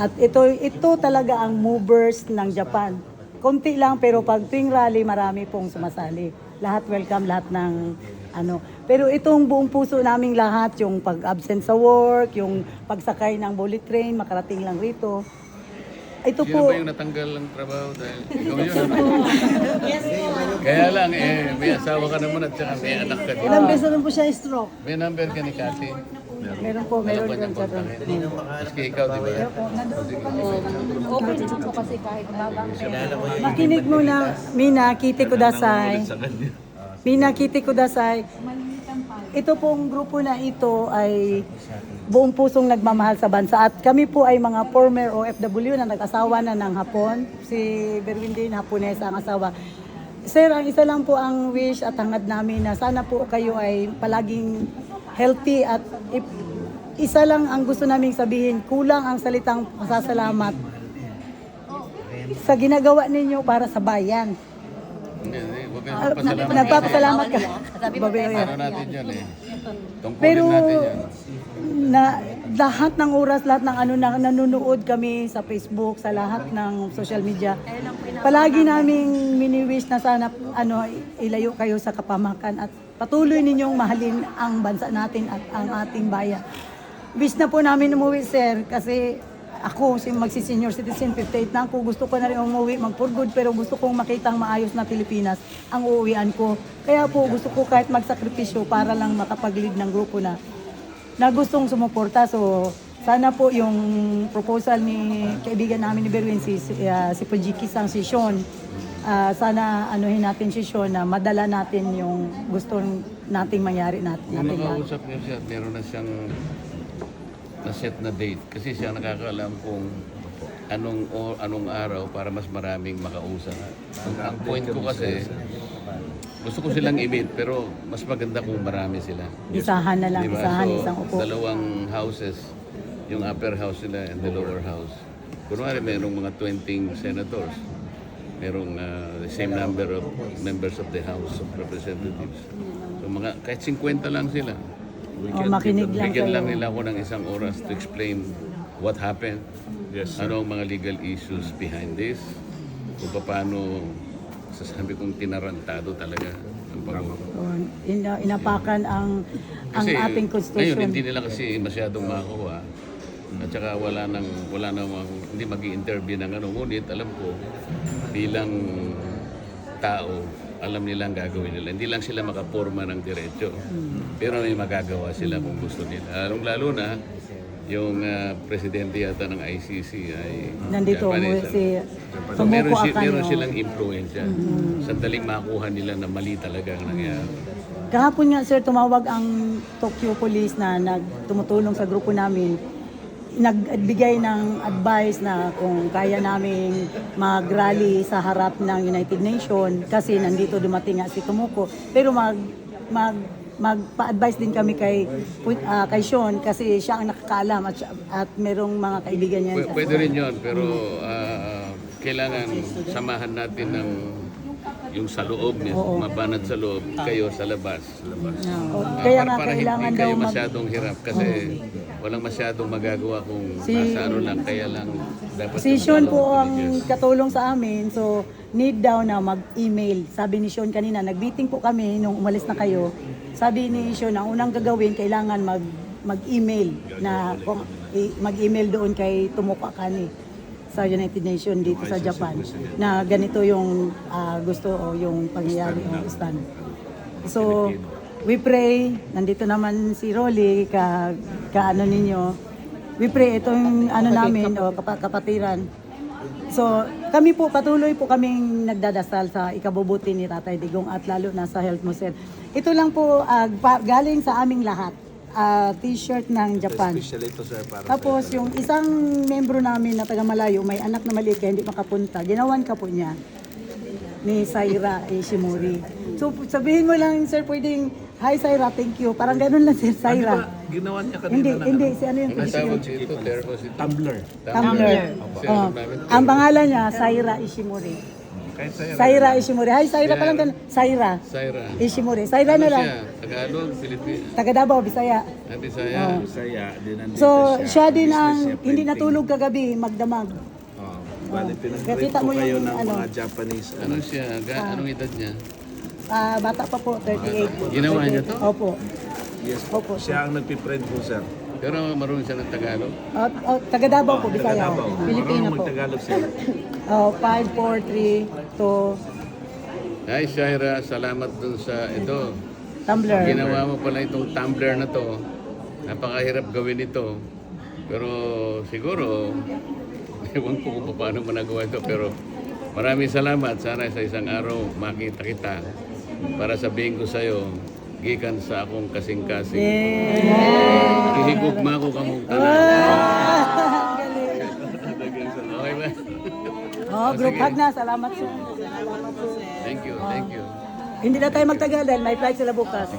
At ito talaga ang movers ng Japan. Konti lang pero pag tuwing rally marami pong sumasali. Lahat welcome, lahat ng ano. Pero itong buong puso naming lahat, yung pag-absent sa work, yung pagsakay ng bullet train, makarating lang rito. Ito Sino po, ba yung natanggal ng trabaho dahil ikaw yun? Kaya lang, may asawa ka naman at saka may anak ka din. ilang beses na po siya stroke. May number ka ni Cathy. Meron po, meron Alam ko po niyang siya. kontakin. Maski ikaw, di ba? Open naman po kasi kahit magang pera. Makinig muna, Mina, kiti kudasay. Mina, kiti kudasay. Ito pong grupo na ito ay buong pusong nagmamahal sa bansa. At kami po ay mga former OFW na nag-asawa na ng Hapon. Si Berwin din, Haponesa ang asawa. Sir, ang isa lang po ang wish at hangad namin na sana po kayo ay palaging healthy at isa lang ang gusto naming sabihin, kulang ang salitang pasasalamat sa ginagawa ninyo para sa bayan. Hindi, huwag kayong pasalamat. Nagpapasalamat ka. Ano natin yan eh. Tungkulin Pero natin yan. na lahat ng oras, lahat ng ano na nanonood kami sa Facebook, sa lahat ng social media. Palagi naming mini-wish na sana ano ilayo kayo sa kapamakan at patuloy ninyong mahalin ang bansa natin at ang ating bayan. Wish na po namin umuwi, sir, kasi ako, magsi-senior citizen, 58 na ako, gusto ko na rin umuwi, mag-for good, pero gusto kong makita ang maayos na Pilipinas, ang uuwian ko. Kaya po, gusto ko kahit magsakripisyo para lang makapag-lead ng grupo na gustong sumuporta. So, sana po yung proposal ni kaibigan namin ni Berwin, si Pujiki-san, si Sean, sana anuhin natin si Sean na madala natin yung gusto nating mangyari natin. Kung nakausap niyo siya, meron na siyang na-set na date. Kasi siya nakakaalam kung anong araw para mas maraming makausap. Ang point ko kasi, gusto ko silang i-meet pero mas maganda kung marami sila. Isahan na lang, Diba? isahan, So, isang upo. dalawang houses, yung upper house nila and the lower house. Kunwari, mayroong mga 20 senators. Merong the same number of members of the House of Representatives. So, kahit 50 lang sila. Makinig lang Bigyan kayo. lang nila ako ng isang oras to explain what happened. Yes, Ano ang mga legal issues behind this. Kung paano, sasabi kong tinarantado talaga ang Pangulo. Inapakan ang Kasi ating ngayon, constitution. hindi nila kasi masyadong makakuha. At saka wala namang, hindi mag-i-interview ng ano. Ngunit alam ko, bilang tao, alam nila ang gagawin nila. Hindi lang sila makaporma ng diretso. Pero may magagawa sila kung gusto nila. Lalo na, yung presidente yata ng ICC ay Nandito Japanese, si So, meron, Tomoko Akano. meron silang influensya. Sandaling makuha nila na mali talaga ang nangyari. Kahapon nga, sir, tumawag ang Tokyo Police na tumutulong sa grupo namin. Nagbigay ng advice na kung kaya naming mag-rally sa harap ng United Nations kasi nandito dumating nga si Tomoko. Pero magpa-advise din kami kay Sean kasi siya ang nakakaalam at merong mga kaibigan niya. Pwede rin yun, pero kailangan samahan natin ng yung sa loob, mabanat sa loob, kayo sa labas. Kaya nga Para kailangan hindi daw kayo masyadong hirap kasi walang masyadong magagawa kung nasa ano lang, kaya lang dapat Si Sean po ang religious. katulong sa amin, so need daw na mag-email. Sabi ni Sean kanina, nag-meeting po kami nung umalis na kayo. Sabi ni Sean, ang unang gagawin, kailangan mag-email na mag-email doon kay Tomoko Akano sa United Nations dito sa Japan na ganito yung gusto o yung pangyayari o stand. So, we pray, nandito naman si Rolly, ka-ano ninyo, we pray, ito yung ano namin, o kapatiran. So, kami po, patuloy po kaming nagdadasal sa ikabubuti ni Tatay Digong at lalo na sa health mo, sir. Ito lang po, galing sa aming lahat, t-shirt ng Japan. Special ito, sir, para Tapos, yung isang membro namin na taga Malayo, may anak na maliit kaya hindi makapunta, ginawan ka po niya ni Saira Ishimori. So, sabihin mo lang, sir, pwedeng, hi Saira, thank you. Parang ganun lang, sir, Saira. ginawa niya kanina Hindi, si ano yung Ang tawag dito, termo si Tumblr. Tumbler. Kasi alam namin, Ang pangalan niya, Saira Ishimori. Kahit sa'yo. Saira Ishimori. Hi, Saira pa lang ka. Saira Syra. Ishimori. Saira na Ano lang. siya? Tagalog, Pilipino. Taga Davao, Bisaya. Bisaya. Saya, din nandito So, siya din Business ang siya, hindi printing. natulog kagabi, magdamag. Oh, bali, Kaya pinag-rate kita ko mo kayo yung ng ano. mga Japanese. Ano siya? Anong edad niya? Bata pa po, 38 po. Ginawa niya to? Opo. Yes, Opo. siya ang nagpiprint po, sir. Pero marunong siya ng Tagalog. Taga Davao po, Bisaya. Taga-Davao. Pilipino Marunong po. mag-Tagalog, sir. 5, 4, 3, 2, Hi, Shaira. Salamat dun sa ito. Tumblr. Ginawa mo pala itong tumbler na to. Napakahirap gawin ito. Pero siguro, ewan ko kung paano mo nagawa ito. Pero maraming salamat. Sana sa isang araw makita kita para sabihin ko sa'yo, gikan sa akong kasing-kasing. Ihigugma ko kamong tanan. Okay ba? Group hug na. Salamat sir. Thank you, thank you. Hindi na tayo magtagal dahil may flight sila bukas.